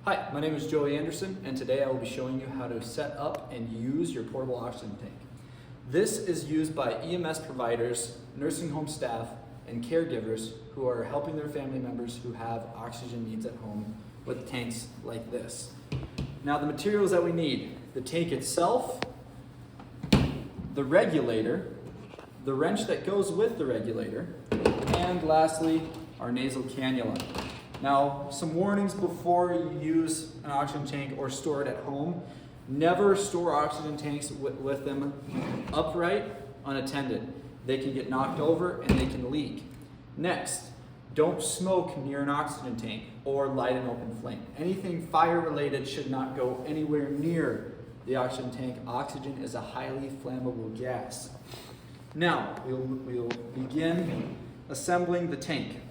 Hi, my name is Joey Anderson, and today I will be showing you how to set up and use your portable oxygen tank. This is used by EMS providers, nursing home staff, and caregivers who are helping their family members who have oxygen needs at home with tanks like this. Now the materials that we need: the tank itself, the regulator, the wrench that goes with the regulator, and lastly, our nasal cannula. Now, some warnings before you use an oxygen tank or store it at home. Never store oxygen tanks with them upright, unattended. They can get knocked over and they can leak. Next, don't smoke near an oxygen tank or light an open flame. Anything fire related should not go anywhere near the oxygen tank. Oxygen is a highly flammable gas. Now, we'll begin assembling the tank.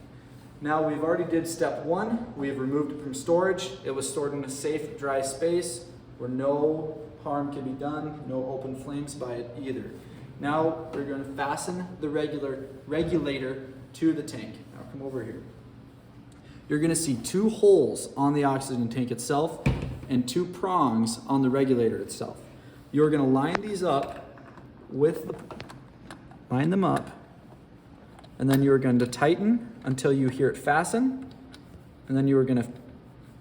Now we've already did step one. We have removed it from storage. It was stored in a safe, dry space where no harm can be done, no open flames by it either. Now we're going to fasten the regulator to the tank. Now come over here. You're going to see two holes on the oxygen tank itself and two prongs on the regulator itself. You're going to line these up line them up, and then you're going to tighten until you hear it fasten, and then you are going to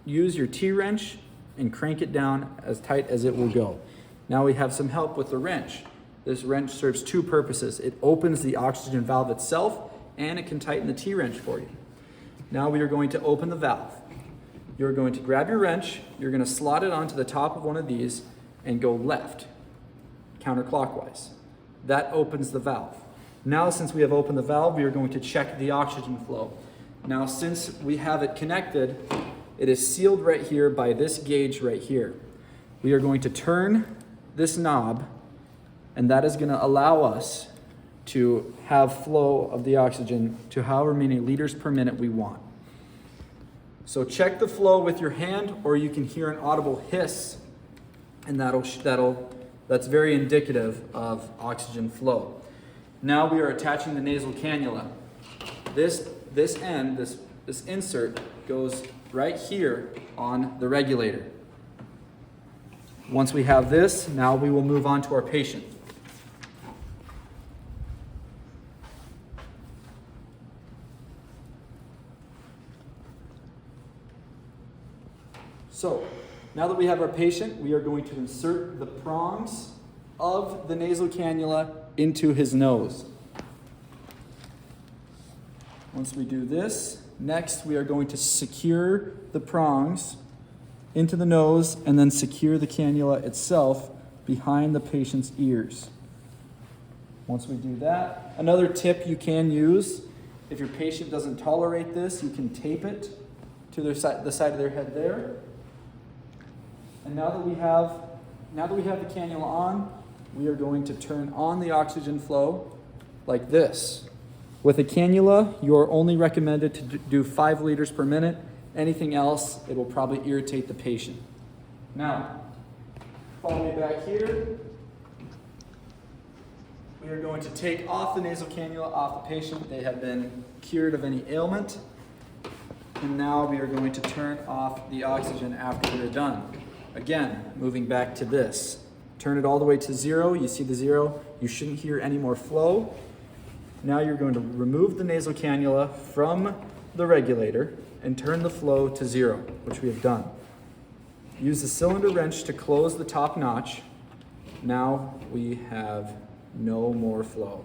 use your T-wrench and crank it down as tight as it will go. Now we have some help with the wrench. This wrench serves two purposes. It opens the oxygen valve itself, and it can tighten the T-wrench for you. Now we are going to open the valve. You're going to grab your wrench, you're going to slot it onto the top of one of these and go left, counterclockwise. That opens the valve. Now, since we have opened the valve, we are going to check the oxygen flow. Now, since we have it connected, it is sealed right here by this gauge right here. We are going to turn this knob, and that is going to allow us to have flow of the oxygen to however many liters per minute we want. So check the flow with your hand, or you can hear an audible hiss, and that's very indicative of oxygen flow. Now we are attaching the nasal cannula. This insert goes right here on the regulator. Once we have this, now we will move on to our patient. So, now that we have our patient, we are going to insert the prongs of the nasal cannula into his nose. Once we do this, next we are going to secure the prongs into the nose and then secure the cannula itself behind the patient's ears. Once we do that, another tip you can use, if your patient doesn't tolerate this, you can tape it to the side of their head there. And now that we have the cannula on, we are going to turn on the oxygen flow like this. With a cannula, you are only recommended to do 5 liters per minute. Anything else, it will probably irritate the patient. Now, follow me back here. We are going to take off the nasal cannula off the patient. They have been cured of any ailment. And now we are going to turn off the oxygen after they're done. Again, moving back to this. Turn it all the way to 0. You see the 0. You shouldn't hear any more flow. Now you're going to remove the nasal cannula from the regulator and turn the flow to 0, which we have done. Use the cylinder wrench to close the top notch. Now we have no more flow.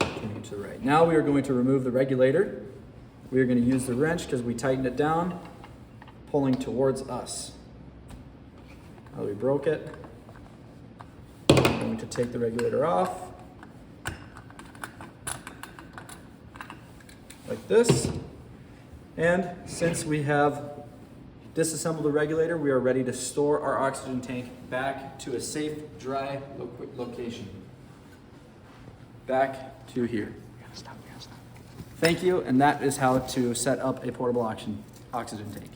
Continue to the right. Now we are going to remove the regulator. We are going to use the wrench because we tightened it down, pulling towards us. Now we broke it. I'm going to take the regulator off, like this. And since we have disassembled the regulator, we are ready to store our oxygen tank back to a safe, dry location. Back to here. Thank you, and that is how to set up a portable oxygen tank.